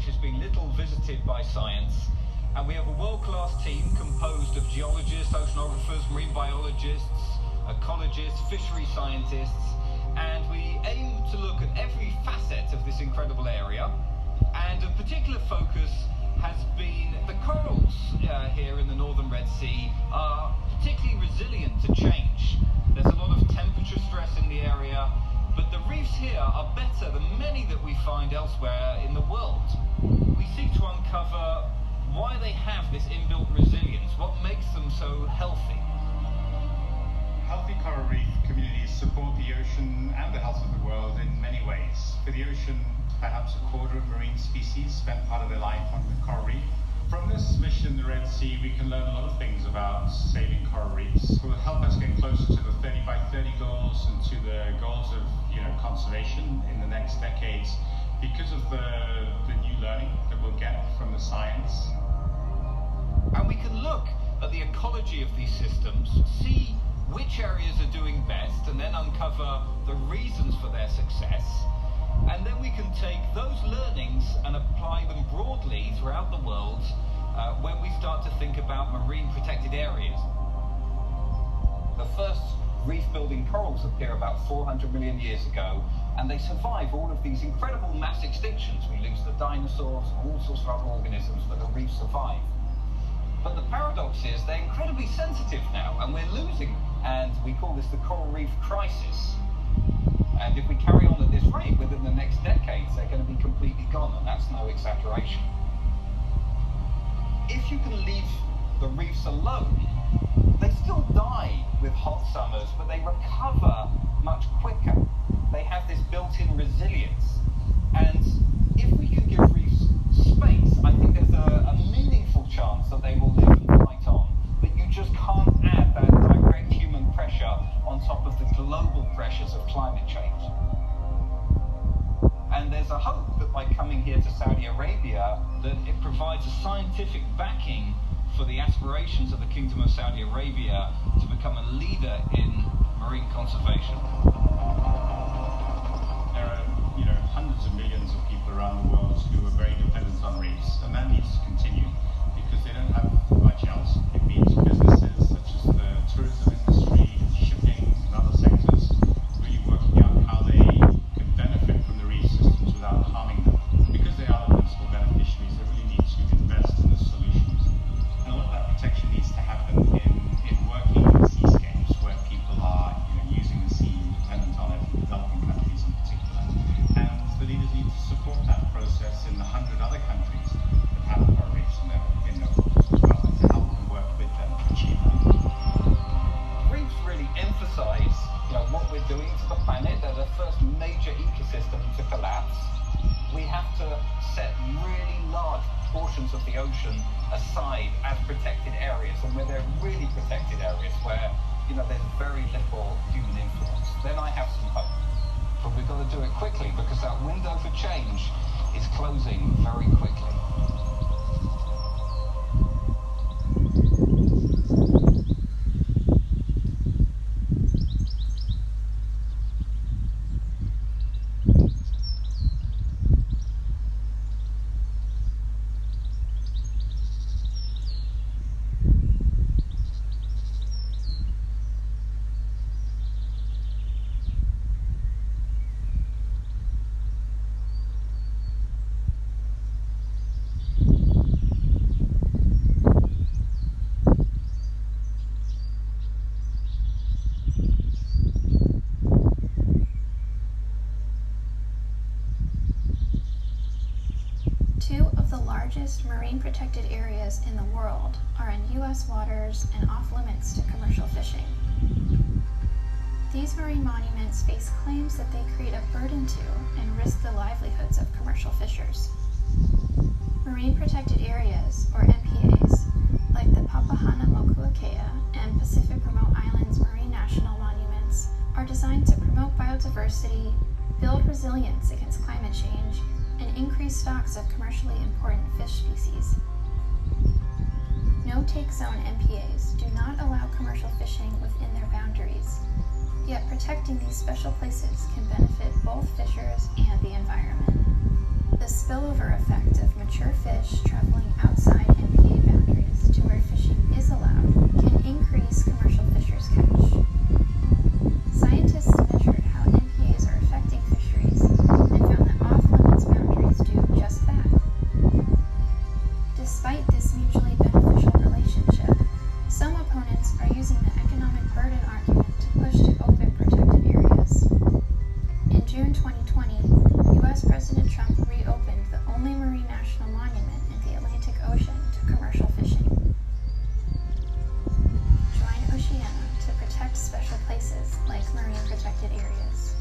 which has been little visited by science. And we have a world-class team composed of geologists, oceanographers, marine biologists, ecologists, fishery scientists, and we aim to look at every facet of this incredible area. And a particular focus has been the corals here in the northern Red Sea are particularly resilient to change. There's a lot of temperature stress in the area, but the reefs here are better than many that we find elsewhere in the world. We seek to uncover why they have this inbuilt resilience, what makes them so healthy. Healthy coral reef communities support the ocean and the health of the world in many ways. For the ocean, perhaps a quarter of marine species spend part of their life on the coral reef. From this mission, the Red Sea, we can learn a lot of things about saving coral reefs. It will help us get closer to the 30 by 30 goals and to the goals of conservation in the next decades because of the new learning that we'll get from the science. And we can look at the ecology of these systems, see which areas are doing best, and then uncover the reasons for their success. And then we can take those learnings and apply them broadly throughout the world when we start to think about marine protected areas. The first reef-building corals appear about 400 million years ago, and they survive all of these incredible mass extinctions. We lose the dinosaurs and all sorts of other organisms, but the reefs survive. But the paradox is they're incredibly sensitive now, and we're losing, and we call this the coral reef crisis. And if we carry on at this rate, within the next decades, they're going to be completely gone, and that's no exaggeration. If you can leave the reefs alone, they still die with hot summers, but they recover much quicker. They have this built-in resilience. And if we can give reefs space, I think there's a meaningful chance that they will live and fight on. But you just can't add that direct human pressure on top of the global pressures of climate change. And there's a hope that by coming here to Saudi Arabia, that it provides a scientific backing for the aspirations of the Kingdom of Saudi Arabia to become a leader in marine conservation. There are, hundreds of millions of people around the world who are very dependent on reefs, and that needs to continue because they don't have much else. It means businesses such as the tourism industry, shipping, and other sectors really working out how they can benefit from the reef systems without harming them. Because they are the principal beneficiaries, they really need to invest in the solutions. And a lot of that protection needs to happen in working seascapes where people are using the sea dependent on it, developing countries in particular. And the leaders need to support that process in the 100 other countries that have coral reefs in their waters as well, and to help them work with them to achieve that. Reefs really emphasize what we're doing to the planet. They're the first major ecosystem to collapse. We have to set really large portions of the ocean aside as protected areas, and where they're really protected areas where there's very little human influence, then I have some hope. But we've got to do it quickly because that window for change is closing very quickly. Two of the largest marine protected areas in the world are in U.S. waters and off limits to commercial fishing. These marine monuments face claims that they create a burden to and risk the livelihoods of commercial fishers. Marine protected areas, or MPAs, like the Papahanaumokuakea and Pacific Remote Islands Marine National Monuments, are designed to promote biodiversity, build resilience against climate change, and increase stocks of commercially important fish species. No-take zone MPAs do not allow commercial fishing within their boundaries, yet protecting these special places can benefit both fishers and the environment. The spillover effect of 2020, U.S. President Trump reopened the only marine national monument in the Atlantic Ocean to commercial fishing. Join Oceana to protect special places like marine protected areas.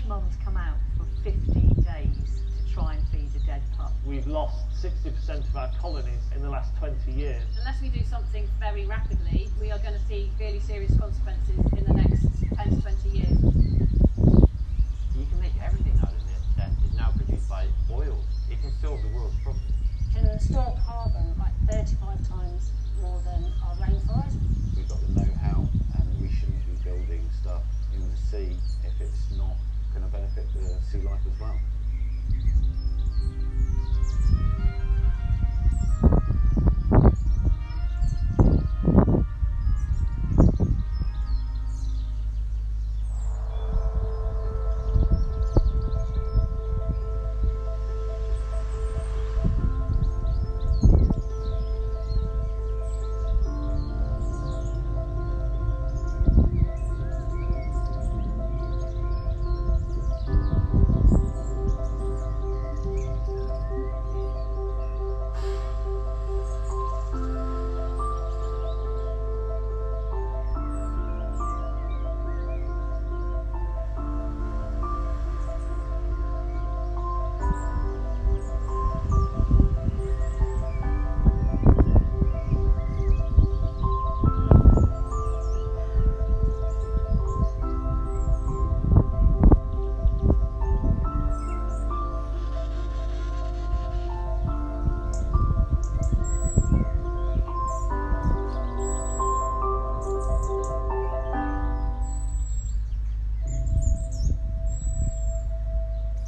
mums come out for 50 days to try and feed a dead pup. We've lost 60% of our colonies in the last 20 years. Unless we do something very rapidly, we are going to see really serious consequences in the next 10 to 20 years. You can make everything out of it that is now produced by oil. It can solve the world's problems. Can store carbon like 35 times more than our rainforest. We've got the know-how and we shouldn't be building stuff in the sea if it's not going to benefit the sea life as well.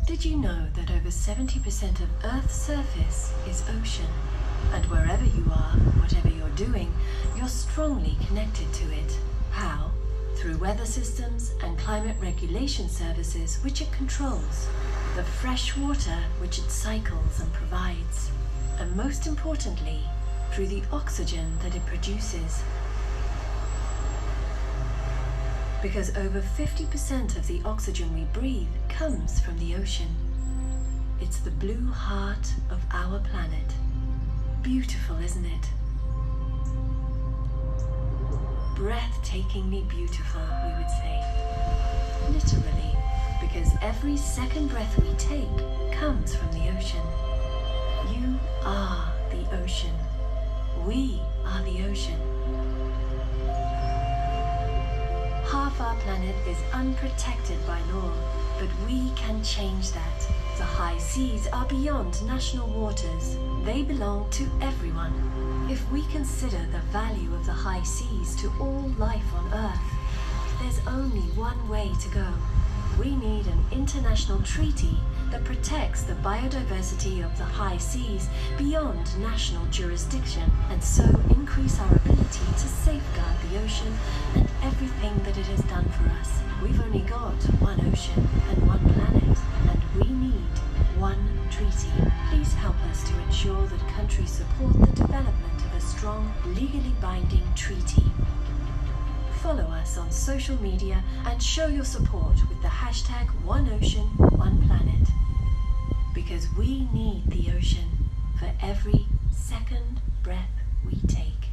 Did you know that over 70% of Earth's surface is ocean? And wherever you are, whatever you're doing, you're strongly connected to it. How? Through weather systems and climate regulation services which it controls, the fresh water which it cycles and provides, and most importantly, through the oxygen that it produces. Because over 50% of the oxygen we breathe comes from the ocean. It's the blue heart of our planet. Beautiful, isn't it? Breathtakingly beautiful, we would say. Literally, because every second breath we take comes from the ocean. You are the ocean. We are the ocean. Half our planet is unprotected by law, but we can change that. The high seas are beyond national waters. They belong to everyone. If we consider the value of the high seas to all life on Earth, there's only one way to go. We need an international treaty that protects the biodiversity of the high seas beyond national jurisdiction, and so increase our ability to safeguard the ocean and everything that it has done for us. We've only got one ocean and one planet, and we need one treaty. Please help us to ensure that countries support the development of a strong, legally binding treaty. Follow us on social media and show your support with the hashtag #OneOceanOnePlanet. Because we need the ocean for every second breath we take.